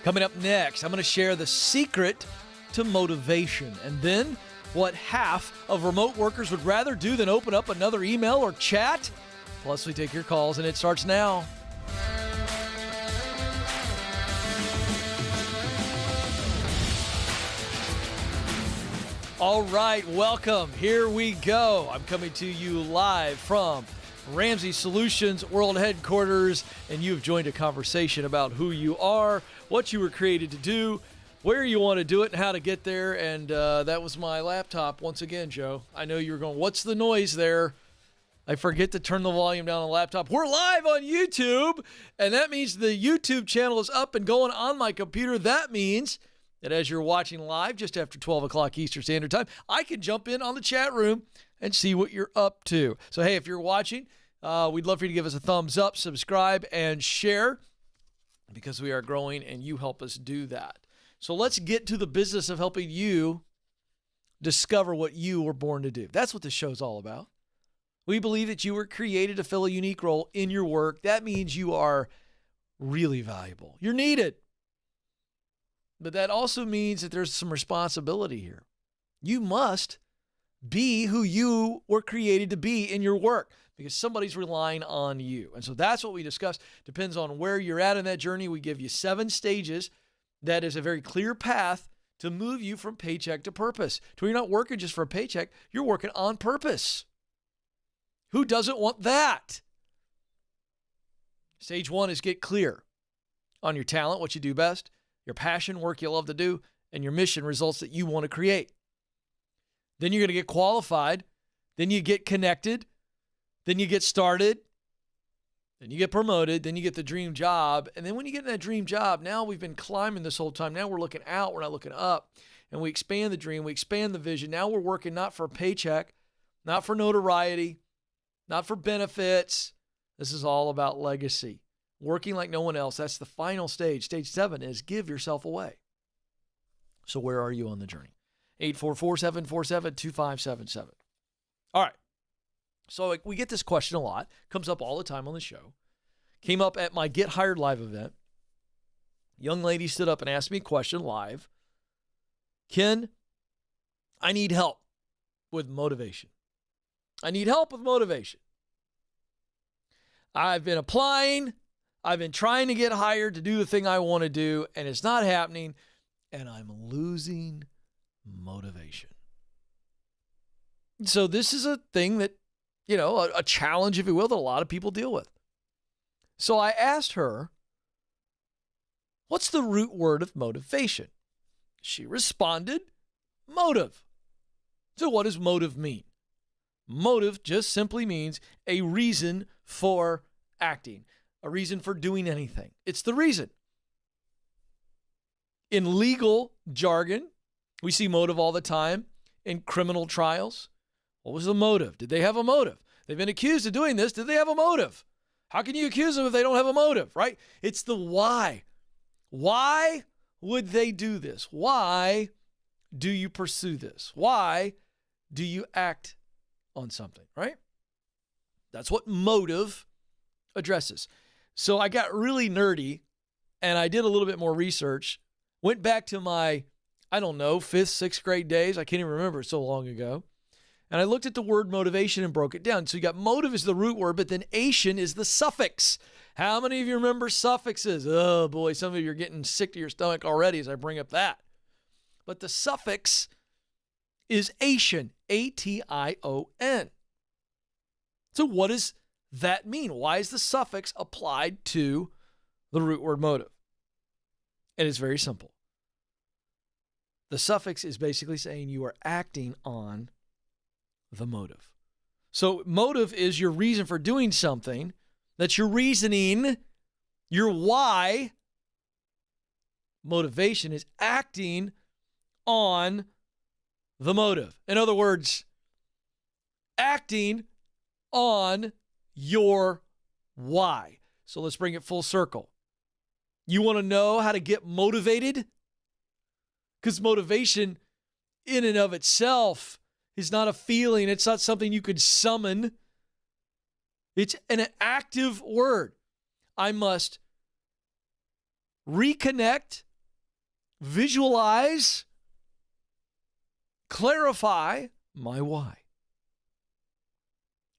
Coming up next, I'm going to share the secret to motivation, and then what half of remote workers would rather do than open up another email or chat. Plus, we take your calls, and it starts now. All right, welcome. Here we go. I'm coming to you live from Ramsey Solutions World Headquarters, and you've joined a conversation about who you are, what you were created to do, where you want to do it, and how to get there. And that was my laptop once again, Joe. I know you were going, what's the noise there? I forget to turn the volume down on the laptop. We're live on YouTube, and that means the YouTube channel is up and going on my computer. That means that as you're watching live just after 12 o'clock Eastern Standard Time, I can jump in on the chat room and see what you're up to. So, hey, if you're watching, we'd love for you to give us a thumbs up, subscribe, and share, because we are growing and you help us do that. So let's get to the business of helping you discover what you were born to do. That's what this show's all about. We believe that you were created to fill a unique role in your work. That means you are really valuable. You're needed. But that also means that there's some responsibility here. You must be who you were created to be in your work, because somebody's relying on you. And so that's what we discuss. Depends on where you're at in that journey. We give you 7 stages. That is a very clear path to move you from paycheck to purpose. To where you're not working just for a paycheck, you're working on purpose. Who doesn't want that? Stage 1 is get clear on your talent, what you do best, your passion, work you love to do, and your mission, results that you want to create. Then you're going to get qualified. Then you get connected. Then you get started. Then you get promoted. Then you get the dream job. And then when you get in that dream job, now we've been climbing this whole time. Now we're looking out. We're not looking up. And we expand the dream. We expand the vision. Now we're working not for a paycheck, not for notoriety, not for benefits. This is all about legacy. Working like no one else. That's the final stage. Stage 7 is give yourself away. So where are you on the journey? 844-747-2577. All right. So we get this question a lot. Comes up all the time on the show. Came up at my Get Hired Live event. Young lady stood up and asked me a question live. Ken, I need help with motivation. I need help with motivation. I've been applying. I've been trying to get hired to do the thing I want to do, and it's not happening, and I'm losing motivation. So this is a thing that, a challenge, if you will, that a lot of people deal with. So I asked her, what's the root word of motivation? She responded, motive. So what does motive mean? Motive just simply means a reason for acting. A reason for doing anything. It's the reason. In legal jargon, we see motive all the time. In criminal trials, what was the motive? Did they have a motive? They've been accused of doing this. Did they have a motive? How can you accuse them if they don't have a motive, right? It's the why. Why would they do this? Why do you pursue this? Why do you act on something, right? That's what motive addresses. So I got really nerdy and I did a little bit more research, went back to my, 5th, 6th grade days. I can't even remember, so long ago. And I looked at the word motivation and broke it down. So you got motive is the root word, but then ation is the suffix. How many of you remember suffixes? Oh boy, some of you are getting sick to your stomach already as I bring up that. But the suffix is ation, A-T-I-O-N. So what does that mean? Why is the suffix applied to the root word motive? And it's very simple. The suffix is basically saying you are acting on the motive. So motive is your reason for doing something. That's your reasoning, your why. Motivation is acting on the motive. In other words, acting on your why. So let's bring it full circle. You want to know how to get motivated? Because motivation in and of itself is not a feeling. It's not something you could summon. It's an active word. I must reconnect visualize, clarify my why.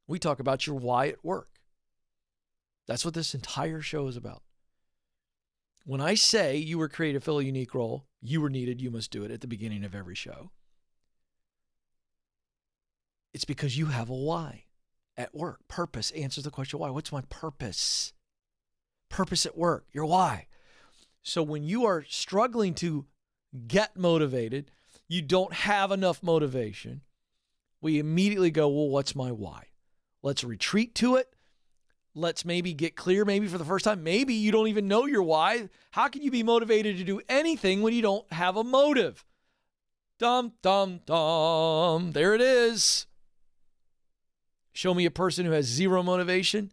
We talk about your why at work. That's what this entire show is about. When I say you were created to fill a unique role, you were needed, you must do it at the beginning of every show. It's because you have a why at work. Purpose answers the question, why? What's my purpose? Purpose at work, your why. So when you are struggling to get motivated, you don't have enough motivation, we immediately go, well, what's my why? Let's retreat to it. Let's maybe get clear, maybe for the first time. Maybe you don't even know your why. How can you be motivated to do anything when you don't have a motive? Dum, dum, dum. There it is. Show me a person who has zero motivation.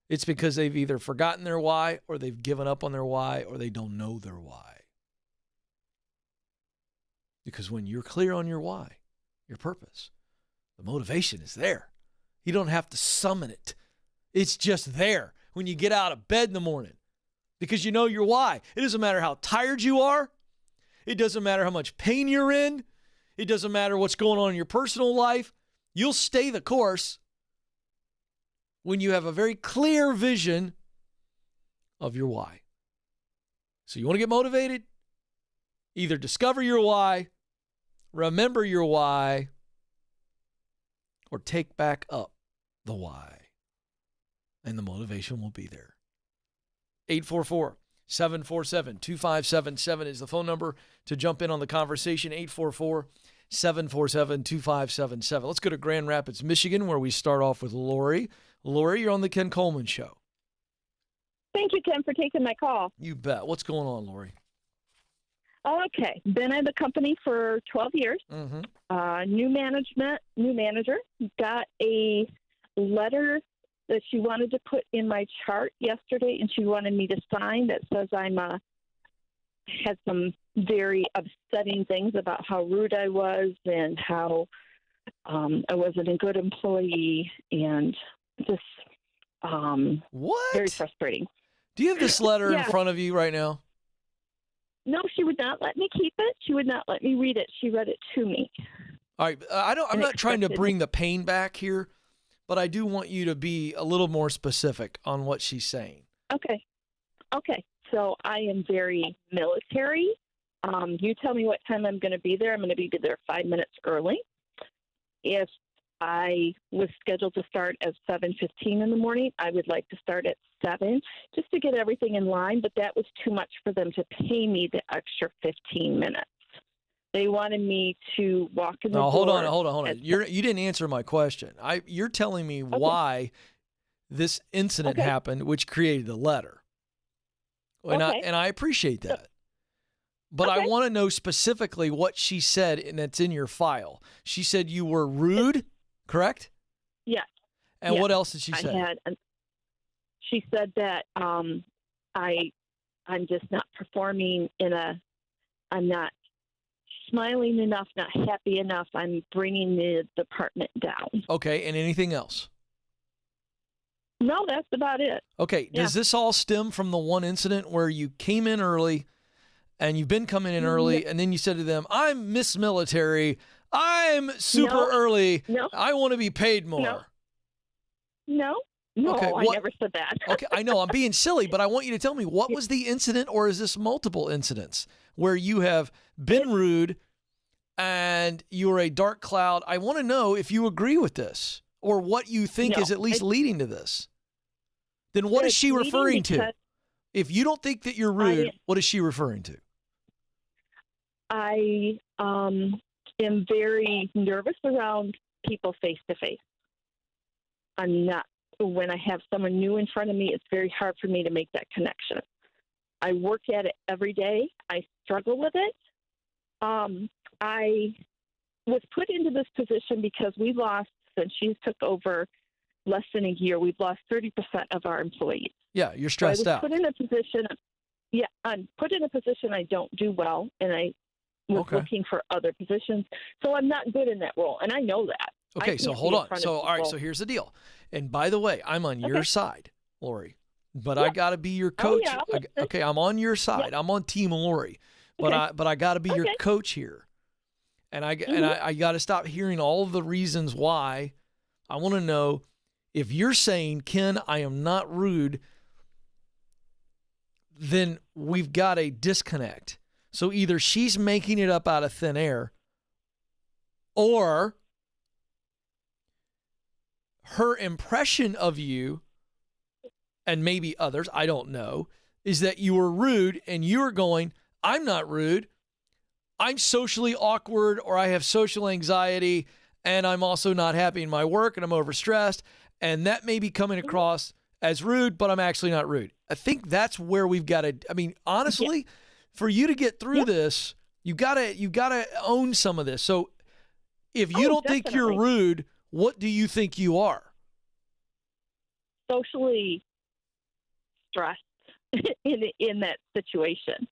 It's because they've either forgotten their why, or they've given up on their why, or they don't know their why. Because when you're clear on your why, your purpose, the motivation is there. You don't have to summon it. It's just there when you get out of bed in the morning because you know your why. It doesn't matter how tired you are. It doesn't matter how much pain you're in. It doesn't matter what's going on in your personal life. You'll stay the course when you have a very clear vision of your why. So you want to get motivated? Either discover your why, remember your why, or take back up the why. And the motivation will be there. 844-747-2577 is the phone number to jump in on the conversation. 844-747-2577. Let's go to Grand Rapids, Michigan, where we start off with Lori. Lori, you're on the Ken Coleman Show. Thank you, Ken, for taking my call. You bet. What's going on, Lori? Okay. Been at the company for 12 years. Mm-hmm. New manager. Got a letter that she wanted to put in my chart yesterday, and she wanted me to sign that says had some very upsetting things about how rude I was and how I wasn't a good employee, and just very frustrating. Do you have this letter in front of you right now? No, she would not let me keep it. She would not let me read it. She read it to me. All right. I'm not trying to bring the pain back here, but I do want you to be a little more specific on what she's saying. Okay. So I am very military. You tell me what time I'm going to be there. I'm going to be there 5 minutes early. If I was scheduled to start at 7:15 in the morning, I would like to start at 7 just to get everything in line, but that was too much for them to pay me the extra 15 minutes. They wanted me to walk in the door. Hold on. You didn't answer my question. You're telling me why this incident happened, which created the letter. And I appreciate that. But I want to know specifically what she said, and that's in your file. She said you were rude, correct? Yes. And what else did she say? She said that I'm just not performing I'm not smiling enough, not happy enough. I'm bringing the department down. Okay, and anything else? No, that's about it. Okay, does this all stem from the one incident where you came in early and you've been coming in early and then you said to them, I'm Miss Military, I'm super early, I want to be paid more? No, I never said that. Okay, I know, I'm being silly, but I want you to tell me, what was the incident, or is this multiple incidents where you have been rude and you're a dark cloud? I want to know if you agree with this or what you think is at least leading to this. Then what is she referring to? If you don't think that you're rude, what is she referring to? I am very nervous around people face to face. When I have someone new in front of me, it's very hard for me to make that connection. I work at it every day. I struggle with it. I was put into this position because we lost, since she took over less than a year, we've lost 30% of our employees. Yeah, you're stressed out. I'm put in a position I don't do well, and I was looking for other positions. So I'm not good in that role, and I know that. Okay, so hold on. So, all right, so here's the deal. And by the way, I'm on your side, Lori, but I got to be your coach. I'm on your side. I'm on Team Lori. but I got to be your Okay. coach here. And I got to stop hearing all of the reasons why. I want to know if you're saying, Ken, I am not rude, then we've got a disconnect. So either she's making it up out of thin air, or her impression of you, and maybe others, I don't know, is that you were rude, and you're going, I'm not rude. I'm socially awkward, or I have social anxiety, and I'm also not happy in my work, and I'm overstressed, and that may be coming across as rude, but I'm actually not rude. I think that's where we've got to, I mean, honestly, for you to get through this, you gotta own some of this. So if you don't think you're rude, what do you think you are? Socially stressed in that situation.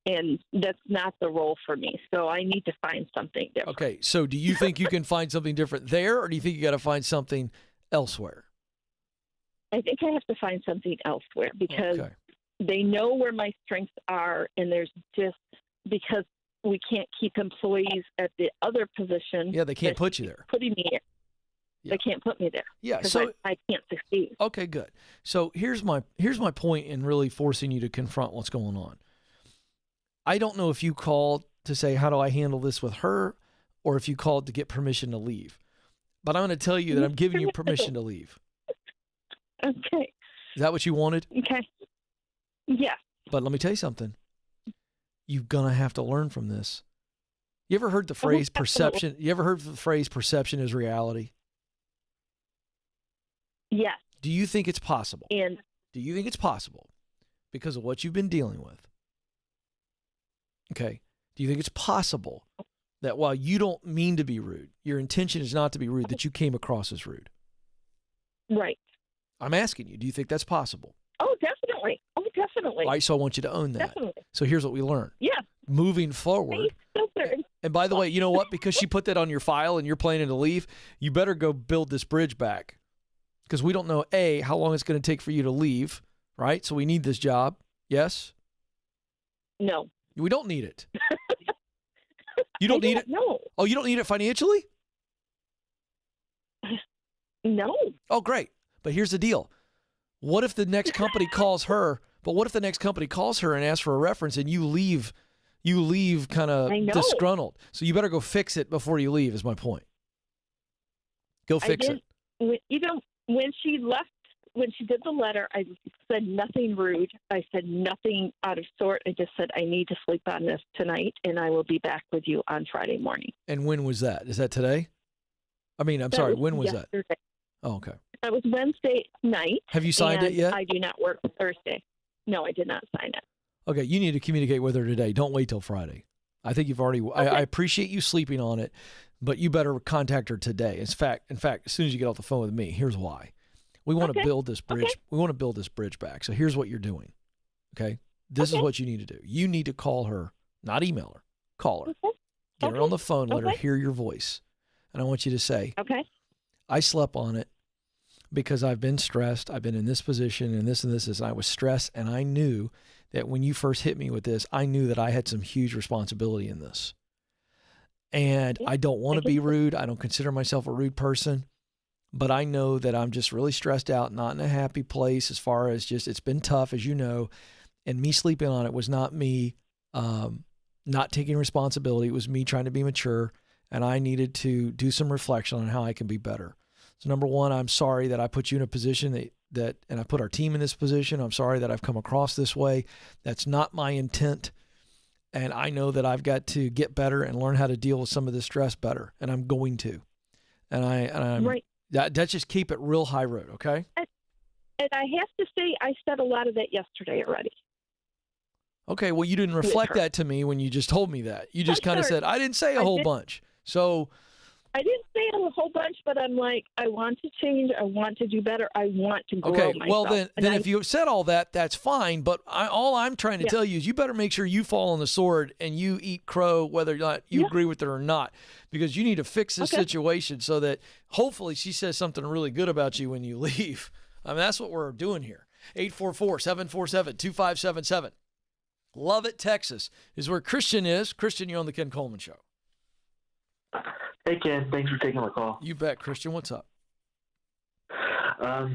And that's not the role for me. So I need to find something different. Okay. So do you think you can find something different there, or do you think you got to find something elsewhere? I think I have to find something elsewhere because they know where my strengths are. And there's just, because we can't keep employees at the other position. Yeah, they can't put you there. Putting me They can't put me there. Yeah, so I can't succeed. Okay, good. So here's my point in really forcing you to confront what's going on. I don't know if you called to say, how do I handle this with her, or if you called to get permission to leave. But I'm going to tell you that I'm giving you permission to leave. Okay. Is that what you wanted? Okay. Yeah. But let me tell you something. You're going to have to learn from this. You ever heard the phrase perception? You ever heard the phrase perception is reality? Yes. Do you think it's possible? And do you think it's possible because of what you've been dealing with? Okay. Do you think it's possible that while you don't mean to be rude, your intention is not to be rude, that you came across as rude? Right. I'm asking you, do you think that's possible? Oh, definitely. Oh, definitely. All right, so I want you to own that. Definitely. So here's what we learned. Yeah. Moving forward. And by the way, you know what? Because she put that on your file and you're planning to leave, you better go build this bridge back. Because we don't know, A, how long it's going to take for you to leave, right? So we need this job. Yes? No. We don't need it. You don't need it? No. Oh, you don't need it financially? No. Oh, great. But here's the deal. What if the next company calls her, and asks for a reference and you leave kind of disgruntled? So you better go fix it before you leave is my point. Go fix it. When she left, when she did the letter, I said nothing rude. I said nothing out of sort. I just said, I need to sleep on this tonight, and I will be back with you on Friday morning. And when was that? Is that today? I mean, when was yesterday. that? Oh, okay. That was Wednesday night. Have you signed it yet? I do not work Thursday. No, I did not sign it. Okay, you need to communicate with her today. Don't wait till Friday. I think you've already. Okay. I appreciate you sleeping on it, but you better contact her today. In fact, as soon as you get off the phone with me, here's why. We want to build this bridge. Okay. We want to build this bridge back. So here's what you're doing. Okay, this is what you need to do. You need to call her, not email her. Call her. Okay. Get her on the phone. Let her hear your voice, and I want you to say, "Okay, I slept on it because I've been stressed. I've been in this position and this and this, and I was stressed, and I knew that when you first hit me with this, I knew that I had some huge responsibility in this. And I don't want to be rude. I don't consider myself a rude person, but I know that I'm just really stressed out, not in a happy place as far as just, it's been tough, as you know, and me sleeping on it was not me not taking responsibility. It was me trying to be mature, and I needed to do some reflection on how I can be better. So number one, I'm sorry that I put you in a position and I put our team in this position. I'm sorry that I've come across this way. That's not my intent. And I know that I've got to get better and learn how to deal with some of this stress better. And I'm going to. And I'm right. That's just keep it real high road. Okay. And I have to say, I said a lot of that yesterday already. Okay. Well, you didn't reflect that to me when you just told me that. You just kind of said, I didn't say a whole bunch. So I didn't say a whole bunch, but I'm like, I want to change. I want to do better. I want to grow myself. Well, then if you said all that, that's fine. But all I'm trying to tell you is you better make sure you fall on the sword and you eat crow, whether or not you agree with it or not, because you need to fix this situation so that hopefully she says something really good about you when you leave. I mean, that's what we're doing here. 844-747-2577. Lubbock, Texas is where Christian is. Christian, you're on the Ken Coleman Show. Hey, Ken. Thanks for taking my call. You bet, Christian. What's up?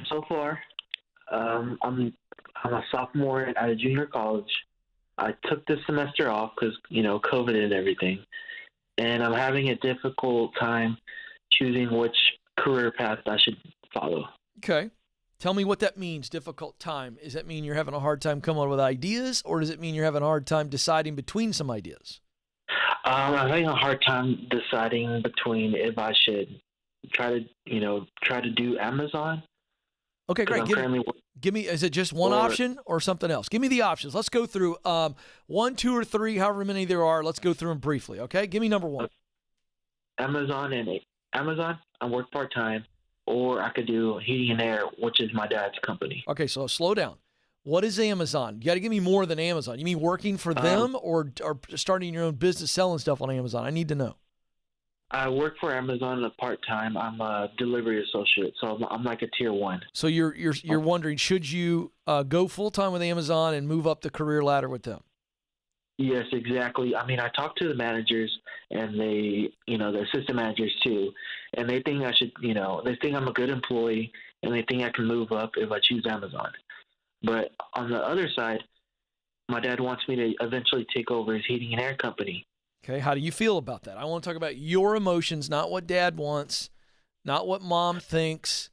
So far, I'm a sophomore at a junior college. I took this semester off because, COVID and everything. And I'm having a difficult time choosing which career path I should follow. Okay. Tell me what that means, difficult time. Does that mean you're having a hard time coming up with ideas, or does it mean you're having a hard time deciding between some ideas? I'm having a hard time deciding between if I should try to do Amazon. Okay, great. Give me, is it just one option or something else? Give me the options. Let's go through 1, 2, or 3, however many there are. Let's go through them briefly, okay? Give me number 1. Amazon, I work part-time, or I could do heating and air, which is my dad's company. Okay, so slow down. What is Amazon? You got to give me more than Amazon. You mean working for them or starting your own business selling stuff on Amazon? I need to know. I work for Amazon part-time. I'm a delivery associate, so I'm like a tier 1. So you're wondering, should you go full-time with Amazon and move up the career ladder with them? Yes, exactly. I mean, I talked to the managers and the assistant managers too, and they think I should, they think I'm a good employee and they think I can move up if I choose Amazon. But on the other side, my dad wants me to eventually take over his heating and air company. Okay, how do you feel about that? I want to talk about your emotions, not what dad wants, not what mom thinks.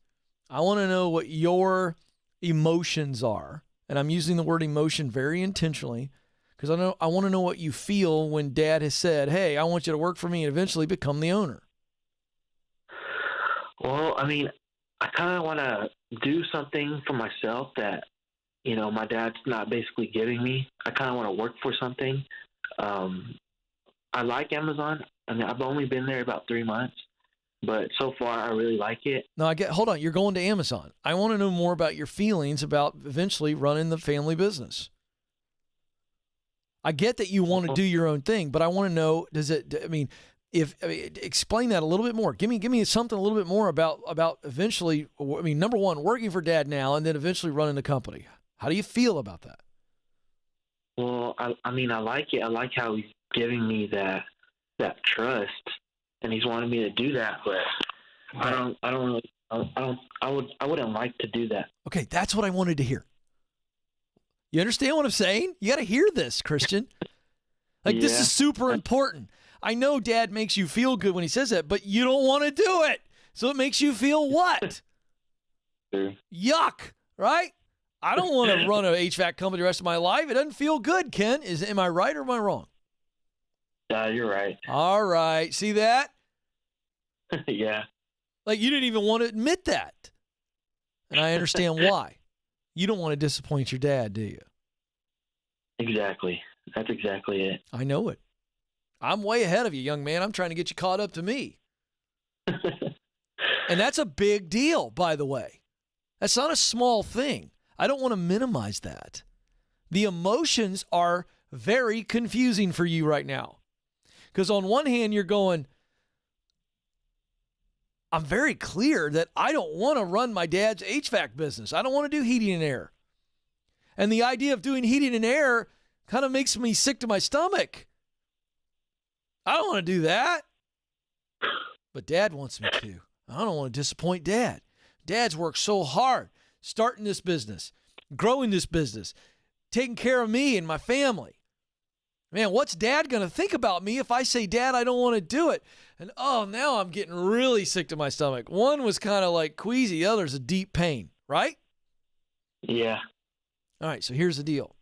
I want to know what your emotions are. And I'm using the word emotion very intentionally because I want to know what you feel when dad has said, hey, I want you to work for me and eventually become the owner. Well, I mean, I kind of want to do something for myself that, my dad's not basically giving me. I kind of want to work for something. I like Amazon. I mean, I've only been there about 3 months, but so far I really like it. No, hold on. You're going to Amazon. I want to know more about your feelings about eventually running the family business. I get that you want to do your own thing, but I want to know, explain that a little bit more. Give me something a little bit more about eventually, number 1, working for dad now and then eventually running the company. How do you feel about that? Well, I like it. I like how he's giving me that trust, and he's wanting me to do that, but I wouldn't like to do that. Okay, that's what I wanted to hear. You understand what I'm saying? You got to hear this, Christian. This is super important. I know dad makes you feel good when he says that, but you don't want to do it. So it makes you feel what? Sure. Yuck, right? I don't want to run an HVAC company the rest of my life. It doesn't feel good, Ken. Am I right or am I wrong? You're right. All right. See that? Yeah. Like you didn't even want to admit that. And I understand why. You don't want to disappoint your dad, do you? Exactly. That's exactly it. I know it. I'm way ahead of you, young man. I'm trying to get you caught up to me. And that's a big deal, by the way. That's not a small thing. I don't want to minimize that. The emotions are very confusing for you right now. Because on one hand, you're going, I'm very clear that I don't want to run my dad's HVAC business. I don't want to do heating and air. And the idea of doing heating and air kind of makes me sick to my stomach. I don't want to do that. But dad wants me to. I don't want to disappoint dad. Dad's worked so hard starting this business, growing this business, taking care of me and my family. Man, what's dad going to think about me if I say, Dad, I don't want to do it? And now I'm getting really sick to my stomach. One was kind of like queasy. The other's a deep pain, right? Yeah. All right, so here's the deal.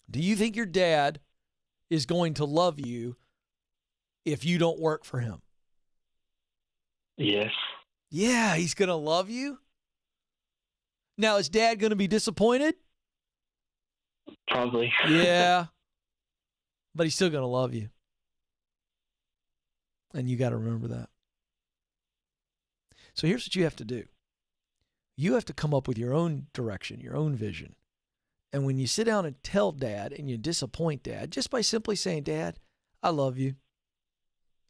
Do you think your dad is going to love you if you don't work for him? Yes. Yeah, he's going to love you. Now, is dad going to be disappointed? Probably. Yeah. But he's still going to love you. And you got to remember that. So here's what you have to do. You have to come up with your own direction, your own vision. And when you sit down and tell dad and you disappoint dad, just by simply saying, Dad, I love you.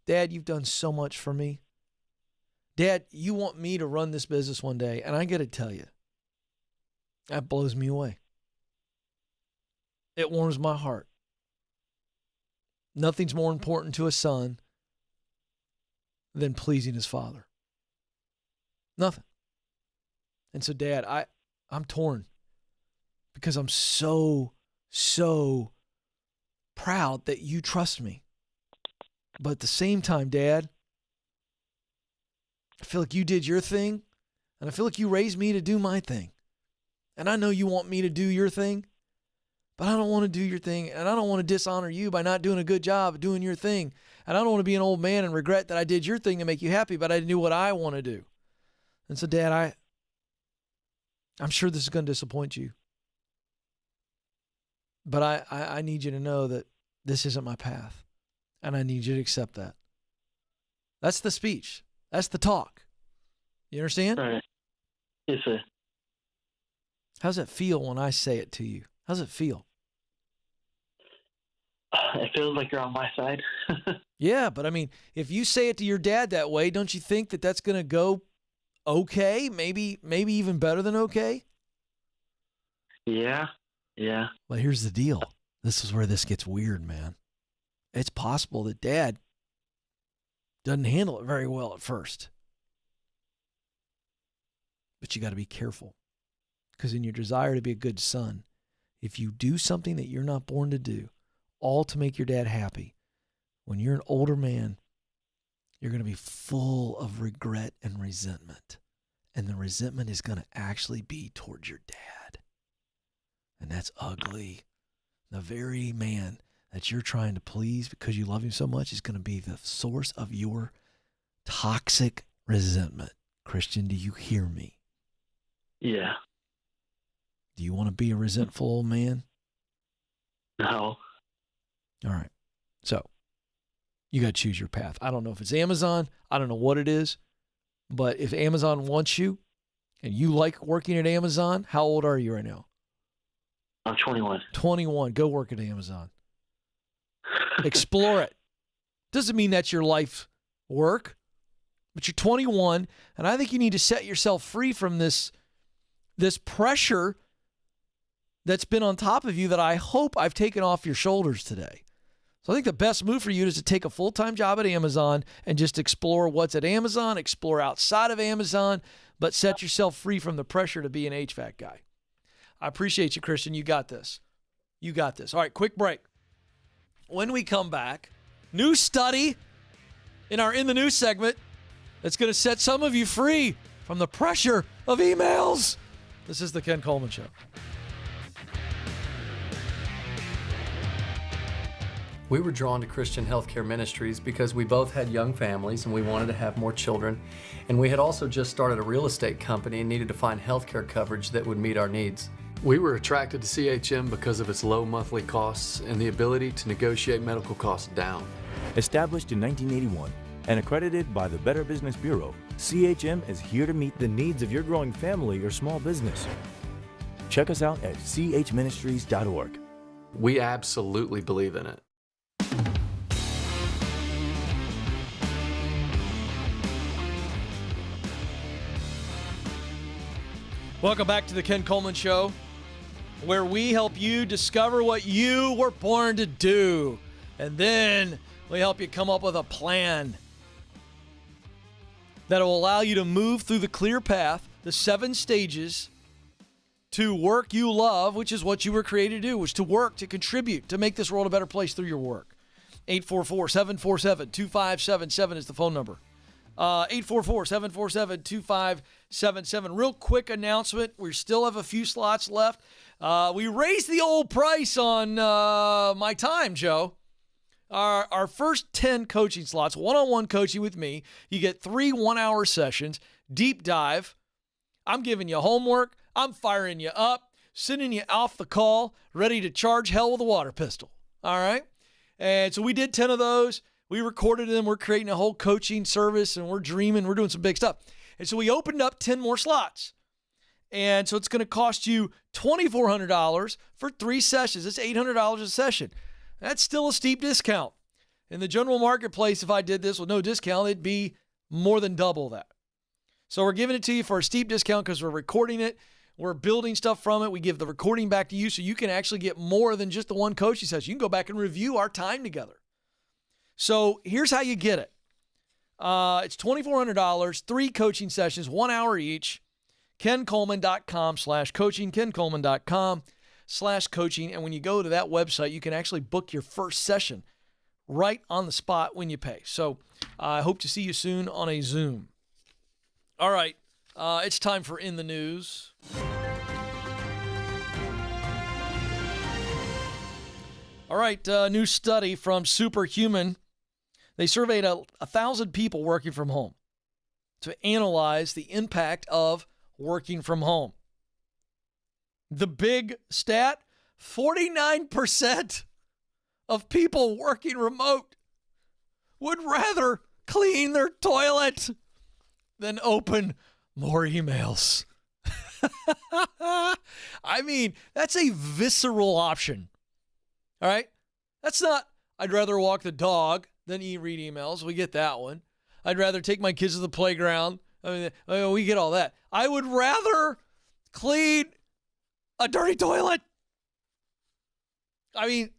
Dad, you've done so much for me. Dad, you want me to run this business one day. And I got to tell you, that blows me away. It warms my heart. Nothing's more important to a son than pleasing his father. Nothing. And so, Dad, I'm torn because I'm so proud that you trust me. But at the same time, Dad, I feel like you did your thing, and I feel like you raised me to do my thing. And I know you want me to do your thing, but I don't want to do your thing, and I don't want to dishonor you by not doing a good job of doing your thing. And I don't want to be an old man and regret that I did your thing to make you happy, but I didn't do what I want to do. And so, Dad, I'm sure this is going to disappoint you. But I need you to know that this isn't my path. And I need you to accept that. That's the speech. That's the talk. You understand? All right. Yes, sir. How's it feel when I say it to you? How's it feel? It feels like you're on my side. Yeah, but I mean, if you say it to your dad that way, don't you think that that's going to go okay? Maybe even better than okay? Yeah. But here's the deal. This is where this gets weird, man. It's possible that Dad doesn't handle it very well at first. But you got to be careful. Because in your desire to be a good son, if you do something that you're not born to do, all to make your dad happy, when you're an older man, you're going to be full of regret and resentment. And the resentment is going to actually be towards your dad. And that's ugly. The very man that you're trying to please because you love him so much is going to be the source of your toxic resentment. Christian, do you hear me? Yeah. Do you want to be a resentful old man? No. All right. So you got to choose your path. I don't know if it's Amazon. I don't know what it is. But if Amazon wants you and you like working at Amazon, how old are you right now? I'm 21. 21. Go work at Amazon. Explore it. Doesn't mean that's your life work, but you're 21, and I think you need to set yourself free from this pressure that's been on top of you that I hope I've taken off your shoulders today. So I think the best move for you is to take a full-time job at Amazon and just explore what's at Amazon, explore outside of Amazon, but set yourself free from the pressure to be an HVAC guy. I appreciate you, Christian. You got this. You got this. All right, quick break. When we come back, new study in our In the News segment that's going to set some of you free from the pressure of emails. This is the Ken Coleman Show. We were drawn to Christian Healthcare Ministries because we both had young families and we wanted to have more children. And we had also just started a real estate company and needed to find healthcare coverage that would meet our needs. We were attracted to CHM because of its low monthly costs and the ability to negotiate medical costs down. Established in 1981 and accredited by the Better Business Bureau, CHM is here to meet the needs of your growing family or small business. Check us out at chministries.org. We absolutely believe in it. Welcome back to the Ken Coleman Show, where we help you discover what you were born to do. And then we help you come up with a plan that will allow you to move through the clear path, the 7 stages to work you love, which is what you were created to do, which is to work, to contribute, to make this world a better place through your work. 844-747-2577 is the phone number. 844-747-2577. Real quick announcement. We still have a few slots left. We raised the old price on my time, Joe. Our first 10 coaching slots, one-on-one coaching with me. You get 3 one-hour sessions, deep dive. I'm giving you homework. I'm firing you up, sending you off the call, ready to charge hell with a water pistol. All right? And so we did 10 of those. We recorded them. We're creating a whole coaching service, and we're dreaming. We're doing some big stuff. And so we opened up 10 more slots. And so it's going to cost you $2,400 for 3 sessions. It's $800 a session. That's still a steep discount. In the general marketplace, if I did this with no discount, it'd be more than double that. So we're giving it to you for a steep discount because we're recording it. We're building stuff from it. We give the recording back to you so you can actually get more than just the one coaching session. You can go back and review our time together. So here's how you get it. It's $2,400, 3 coaching sessions, 1 hour each. KenColeman.com/coaching, KenColeman.com/coaching. And when you go to that website, you can actually book your first session right on the spot when you pay. So I hope to see you soon on a Zoom. All right. It's time for In the News. All right. New study from Superhuman. They surveyed 1,000 people working from home to analyze the impact of working from home. The big stat, 49% of people working remote would rather clean their toilet than open more emails. I mean, that's a visceral option. All right? That's not, I'd rather walk the dog than read emails. We get that one. I'd rather take my kids to the playground. I mean, we get all that. I would rather clean a dirty toilet. I mean,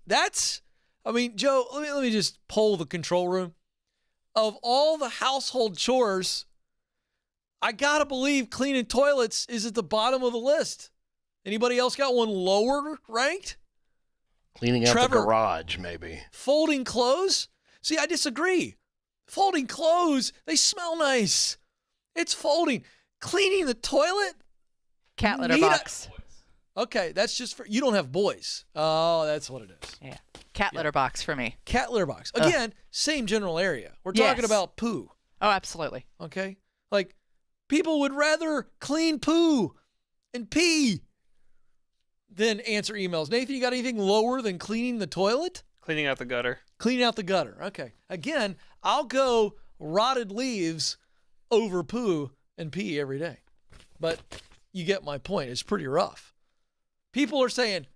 Joe, let me just poll the control room. Of all the household chores, I got to believe cleaning toilets is at the bottom of the list. Anybody else got one lower ranked? Cleaning out Trevor, the garage, maybe. Folding clothes? See, I disagree. Folding clothes, they smell nice. It's folding. Cleaning the toilet? Cat litter box. Okay, that's just for, you don't have boys. Oh, that's what it is. Yeah. Cat litter box for me. Cat litter box. Again, same general area. We're talking about poo. Oh, absolutely. Okay? Like, people would rather clean poo and pee than answer emails. Nathan, you got anything lower than cleaning the toilet? Cleaning out the gutter. Cleaning out the gutter. Okay. Again, I'll go rotted leaves over poo and pee every day. But you get my point. It's pretty rough. People are saying,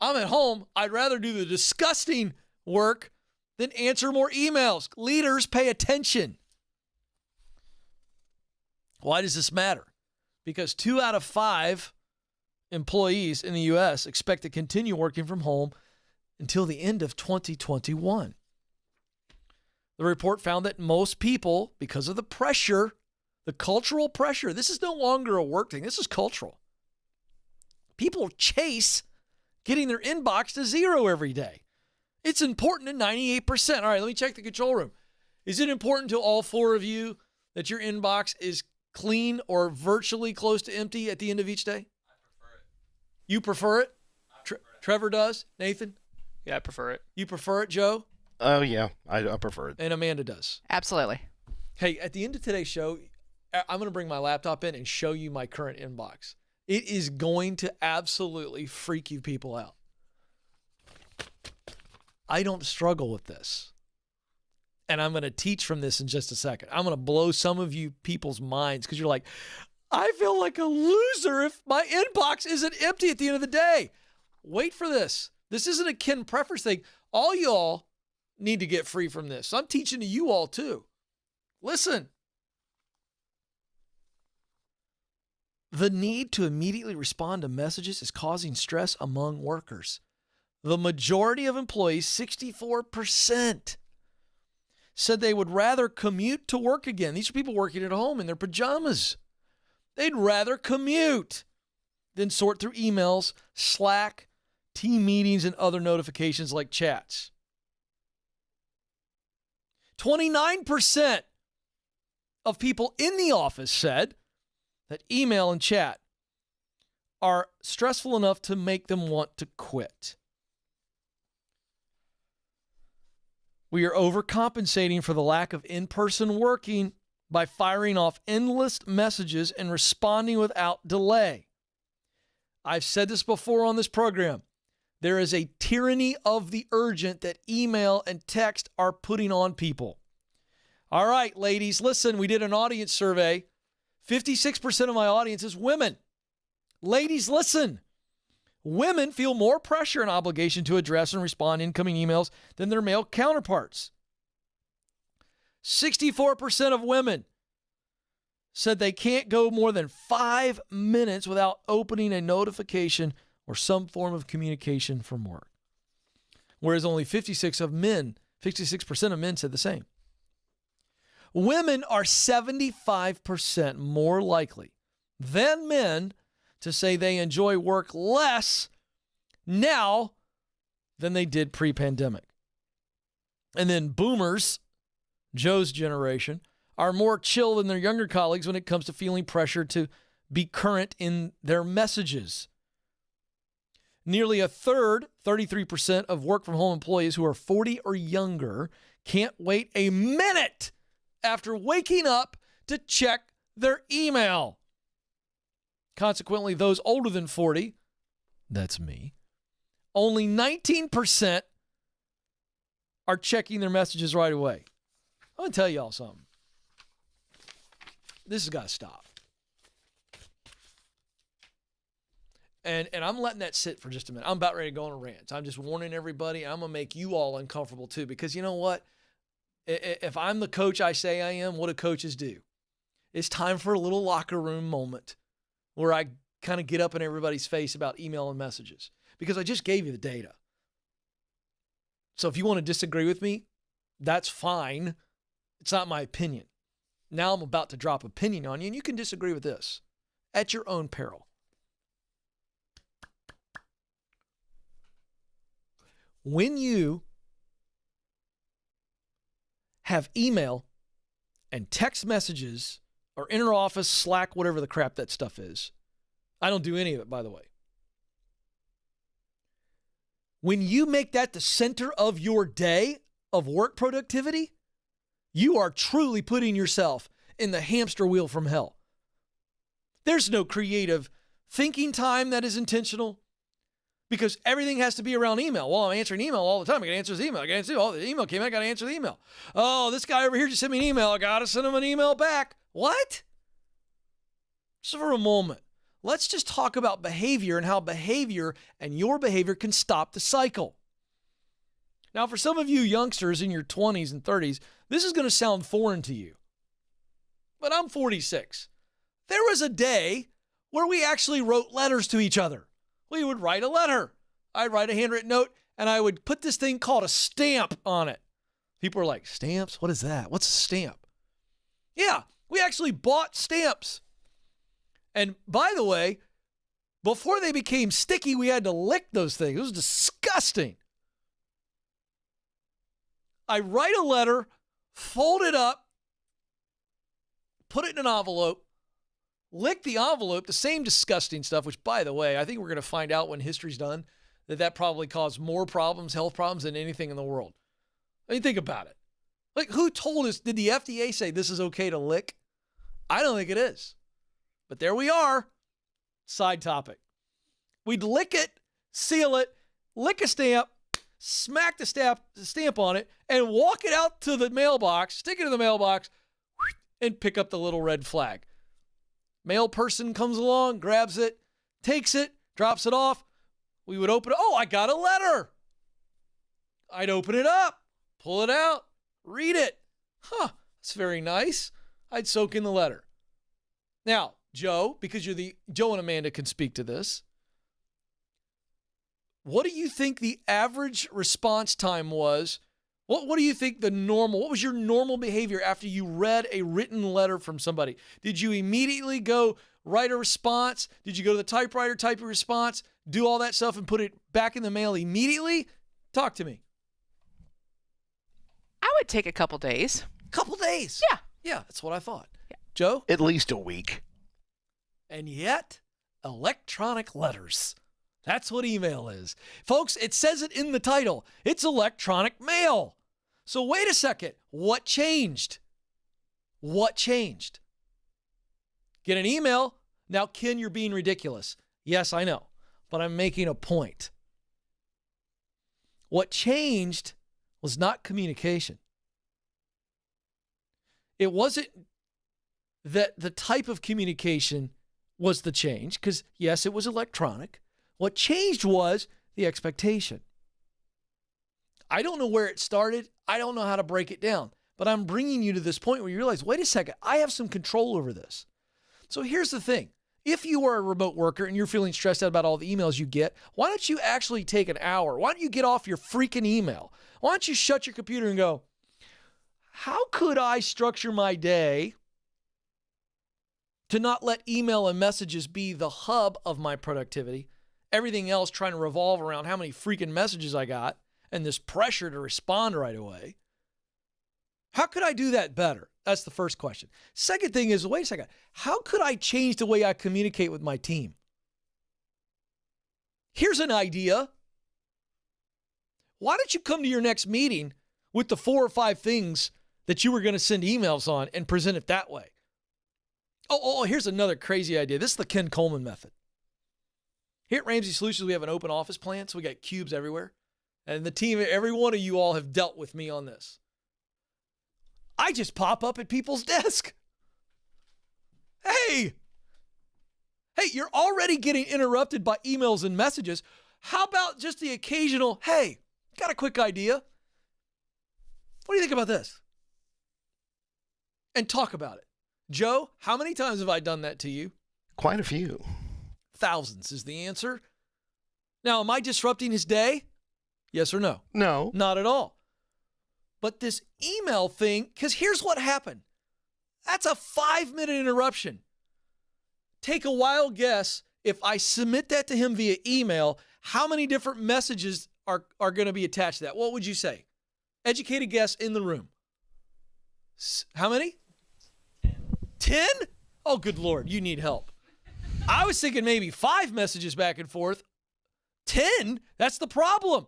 I'm at home. I'd rather do the disgusting work than answer more emails. Leaders, pay attention. Why does this matter? Because 2 out of 5 employees in the U.S. expect to continue working from home until the end of 2021. The report found that most people, because of the pressure, the cultural pressure, this is no longer a work thing, this is cultural. People chase getting their inbox to 0 every day. It's important to 98%. All right, let me check the control room. Is it important to all 4 of you that your inbox is clean or virtually close to empty at the end of each day? I prefer it. You prefer it? Trevor does? Nathan? Yeah, I prefer it. You prefer it, Joe? Oh, yeah. I prefer it. And Amanda does. Absolutely. Hey, at the end of today's show, I'm going to bring my laptop in and show you my current inbox. It is going to absolutely freak you people out. I don't struggle with this. And I'm going to teach from this in just a second. I'm going to blow some of you people's minds because you're like, I feel like a loser if my inbox isn't empty at the end of the day. Wait for this. This isn't a Ken preference thing. All y'all need to get free from this. So I'm teaching to you all too. Listen. The need to immediately respond to messages is causing stress among workers. The majority of employees, 64%, said they would rather commute to work again. These are people working at home in their pajamas. They'd rather commute than sort through emails, Slack, team meetings, and other notifications like chats. 29% of people in the office said that email and chat are stressful enough to make them want to quit. We are overcompensating for the lack of in-person working by firing off endless messages and responding without delay. I've said this before on this program. There is a tyranny of the urgent that email and text are putting on people. All right, ladies, listen, we did an audience survey. 56% of my audience is women. Ladies, listen. Women feel more pressure and obligation to address and respond to incoming emails than their male counterparts. 64% of women said they can't go more than 5 minutes without opening a notification or some form of communication from work. Whereas only 56% of men said the same. Women are 75% more likely than men to say they enjoy work less now than they did pre-pandemic. And then boomers, Joe's generation, are more chill than their younger colleagues when it comes to feeling pressure to be current in their messages. Nearly a third, 33% of work-from-home employees who are 40 or younger can't wait a minute after waking up to check their email. Consequently, those older than 40, that's me, only 19% are checking their messages right away. I'm going to tell y'all something. This has got to stop. And I'm letting that sit for just a minute. I'm about ready to go on a rant. I'm just warning everybody. I'm going to make you all uncomfortable too, because you know what? If I'm the coach I say I am, what do coaches do? It's time for a little locker room moment where I kind of get up in everybody's face about email and messages, because I just gave you the data. So if you want to disagree with me, that's fine. It's not my opinion. Now I'm about to drop opinion on you, and you can disagree with this at your own peril. When you have email and text messages or interoffice, Slack, whatever the crap that stuff is, I don't do any of it, by the way. When you make that the center of your day of work productivity, you are truly putting yourself in the hamster wheel from hell. There's no creative thinking time that is intentional, because everything has to be around email. Well, I'm answering email all the time. I got to answer his email. I got to answer, oh, the email came in. I got to answer the email. Oh, this guy over here just sent me an email. I got to send him an email back. What? Just for a moment, let's just talk about behavior and how behavior and your behavior can stop the cycle. Now, for some of you youngsters in your 20s and 30s, this is going to sound foreign to you. But I'm 46. There was a day where we actually wrote letters to each other. We would write a letter. I'd write a handwritten note, and I would put this thing called a stamp on it. People are like, stamps? What is that? What's a stamp? Yeah, we actually bought stamps. And by the way, before they became sticky, we had to lick those things. It was disgusting. I write a letter, fold it up, put it in an envelope, lick the envelope, the same disgusting stuff, which, by the way, I think we're going to find out when history's done that probably caused more problems, health problems, than anything in the world. I mean, think about it. Like, who told us, did the FDA say this is okay to lick? I don't think it is. But there we are. Side topic. We'd lick it, seal it, lick a stamp, smack the stamp on it, and walk it out to the mailbox, stick it in the mailbox, and pick up the little red flag. Mail person comes along, grabs it, takes it, drops it off. We would open it. Oh, I got a letter. I'd open it up, pull it out, read it. Huh, that's very nice. I'd soak in the letter. Now, Joe, because Joe and Amanda can speak to this. What do you think the average response time was? What do you think what was your normal behavior after you read a written letter from somebody? Did you immediately go write a response? Did you go to the typewriter, type a response, do all that stuff and put it back in the mail immediately? Talk to me. I would take a couple days. Couple days? Yeah. Yeah, that's what I thought. Yeah. Joe? At least a week. And yet, electronic letters. That's what email is. Folks, it says it in the title. It's electronic mail. So wait a second. What changed? What changed? Get an email. Now, Ken, you're being ridiculous. Yes, I know, but I'm making a point. What changed was not communication. It wasn't that the type of communication was the change, because yes, it was electronic. What changed was the expectation. I don't know where it started. I don't know how to break it down, But I'm bringing you to this point where you realize, wait a second, I have some control over this. So here's the thing. If you are a remote worker and you're feeling stressed out about all the emails you get, why don't you actually take an hour? Why don't you get off your freaking email? Why don't you shut your computer and go, how could I structure my day to not let email and messages be the hub of my productivity? Everything else trying to revolve around how many freaking messages I got and this pressure to respond right away. How could I do that better? That's the first question. Second thing is, wait a second, how could I change the way I communicate with my team? Here's an idea. Why don't you come to your next meeting with the 4 or 5 things that you were going to send emails on and present it that way? Oh, here's another crazy idea. This is the Ken Coleman Method. Here at Ramsey Solutions, we have an open office plan, so we got cubes everywhere. And the team, every one of you all have dealt with me on this. I just pop up at people's desk. Hey, you're already getting interrupted by emails and messages. How about just the occasional, hey, got a quick idea? What do you think about this? And talk about it. Joe, how many times have I done that to you? Quite a few. Thousands is the answer. Now, am I disrupting his day? Yes or no? No. Not at all. But this email thing, because here's what happened. That's a 5-minute interruption. Take a wild guess. If I submit that to him via email, how many different messages are going to be attached to that? What would you say? Educated guess in the room. How many? 10? Oh, good Lord, you need help. I was thinking maybe 5 messages back and forth. 10? That's the problem.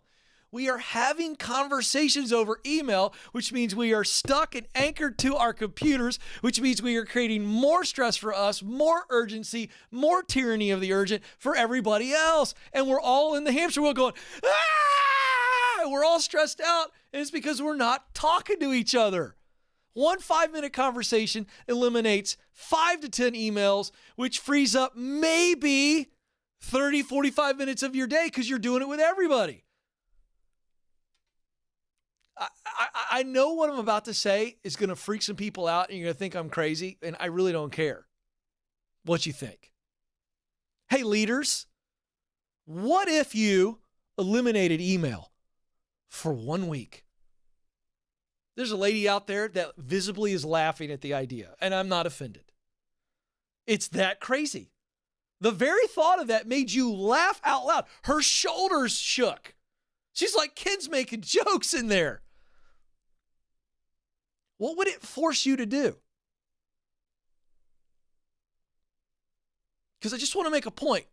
We are having conversations over email, which means we are stuck and anchored to our computers, which means we are creating more stress for us, more urgency, more tyranny of the urgent for everybody else. And we're all in the hamster wheel going, ah! We're all stressed out, and it's because we're not talking to each other. One 5-minute conversation eliminates 5 to 10 emails, which frees up maybe 30, 45 minutes of your day because you're doing it with everybody. I know what I'm about to say is going to freak some people out and you're going to think I'm crazy, and I really don't care what you think. Hey, leaders, what if you eliminated email for 1 week? There's a lady out there that visibly is laughing at the idea, and I'm not offended. It's that crazy. The very thought of that made you laugh out loud. Her shoulders shook. She's like, Ken's making jokes in there. What would it force you to do? Because I just want to make a point.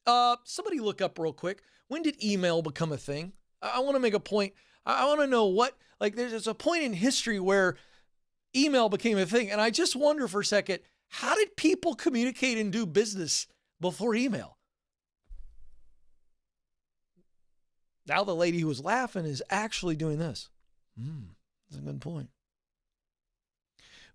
Somebody look up real quick. When did email become a thing? I want to make a point. I want to know what, like there's a point in history where email became a thing. And I just wonder for a second, how did people communicate and do business before email? Now the lady who was laughing is actually doing this. That's a good point.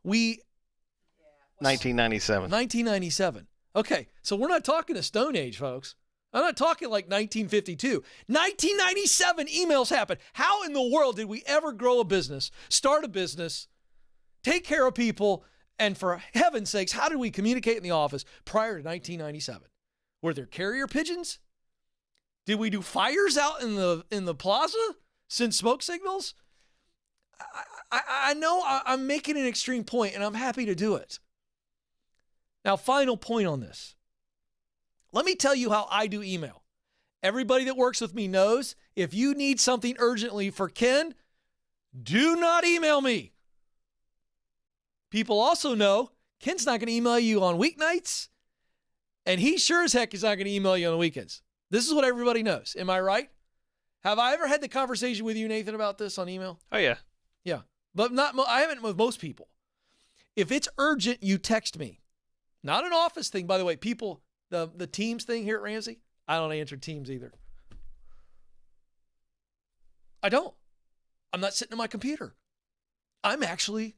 1997. 1997. Okay, so we're not talking a Stone Age, folks. I'm not talking like 1952. 1997 emails happened. How in the world did we ever grow a business, start a business, take care of people, and for heaven's sakes, how did we communicate in the office prior to 1997? Were there carrier pigeons? Did we do fires out in the plaza? Send smoke signals? I know I'm making an extreme point, and I'm happy to do it. Now, final point on this. Let me tell you how I do email. Everybody that works with me knows if you need something urgently for Ken, do not email me. People also know Ken's not going to email you on weeknights, and he sure as heck is not going to email you on the weekends. This is what everybody knows. Am I right? Have I ever had the conversation with you, Nathan, about this on email? Oh, yeah. Yeah, but I haven't with most people. If it's urgent, you text me. Not an office thing, by the way. People, the Teams thing here at Ramsey, I don't answer Teams either. I don't. I'm not sitting at my computer. I'm actually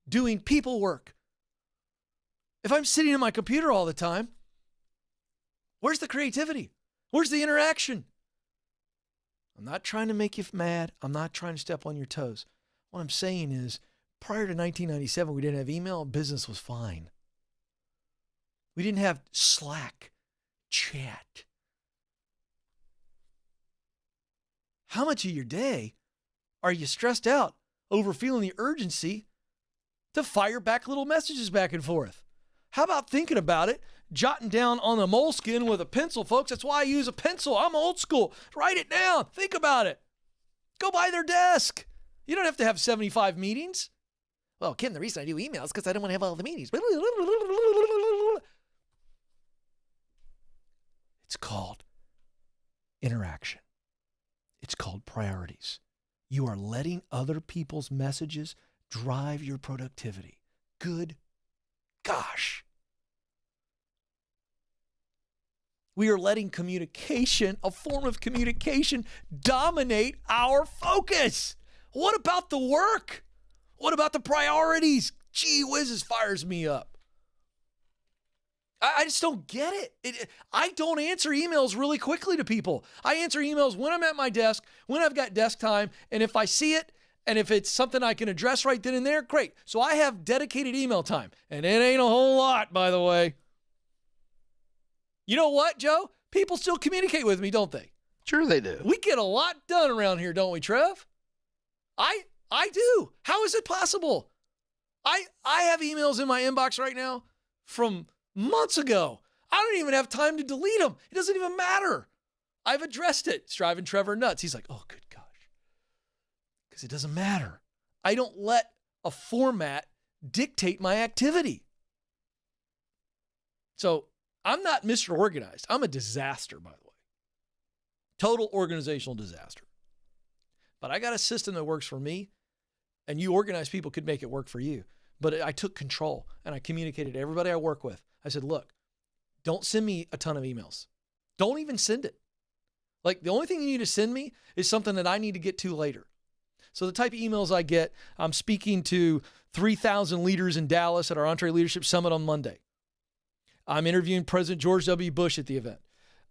doing people work. If I'm sitting at my computer all the time, where's the creativity? Where's the interaction? I'm not trying to make you mad. I'm not trying to step on your toes. What I'm saying is, prior to 1997, we didn't have email and business was fine. We didn't have Slack, chat. How much of your day are you stressed out over feeling the urgency to fire back little messages back and forth? How about thinking about it, jotting down on the moleskin with a pencil, folks? That's why I use a pencil. I'm old school. Write it down. Think about it. Go by their desk. You don't have to have 75 meetings. Well, Ken, the reason I do emails is because I don't want to have all the meetings. It's called interaction. It's called priorities. You are letting other people's messages drive your productivity. Good gosh. We are letting communication, a form of communication, dominate our focus. What about the work? What about the priorities? Gee whiz, this fires me up. I just don't get it. I don't answer emails really quickly to people. I answer emails when I'm at my desk, when I've got desk time, and if I see it, and if it's something I can address right then and there, great. So I have dedicated email time, and it ain't a whole lot, by the way. You know what, Joe? People still communicate with me, don't they? Sure they do. We get a lot done around here, don't we, Trev? I do. How is it possible? I have emails in my inbox right now from months ago. I don't even have time to delete them. It doesn't even matter. I've addressed it. It's driving Trevor nuts. He's like, oh, good gosh. Because it doesn't matter. I don't let a format dictate my activity. So I'm not Mr. Organized. I'm a disaster, by the way. Total organizational disaster. But I got a system that works for me, and you organized people could make it work for you. But I took control, and I communicated to everybody I work with. I said, look, don't send me a ton of emails. Don't even send it. Like, the only thing you need to send me is something that I need to get to later. So the type of emails I get, I'm speaking to 3,000 leaders in Dallas at our Entree Leadership Summit on Monday. I'm interviewing President George W. Bush at the event.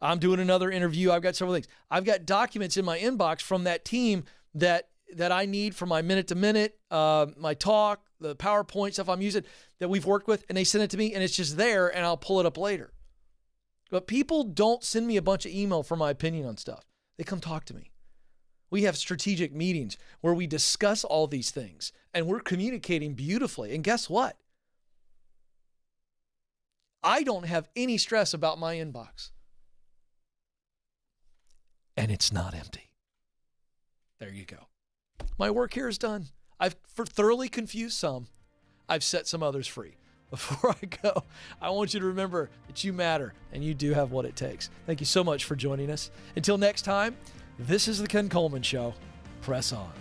I'm doing another interview. I've got several things. I've got documents in my inbox from that team that I need for my minute-to-minute, my talk, the PowerPoint stuff I'm using that we've worked with, and they send it to me, and it's just there, and I'll pull it up later. But people don't send me a bunch of email for my opinion on stuff. They come talk to me. We have strategic meetings where we discuss all these things, and we're communicating beautifully. And guess what? I don't have any stress about my inbox. And it's not empty. There you go. My work here is done. I've thoroughly confused some. I've set some others free. Before I go, I want you to remember that you matter and you do have what it takes. Thank you so much for joining us. Until next time, this is the Ken Coleman Show. Press on.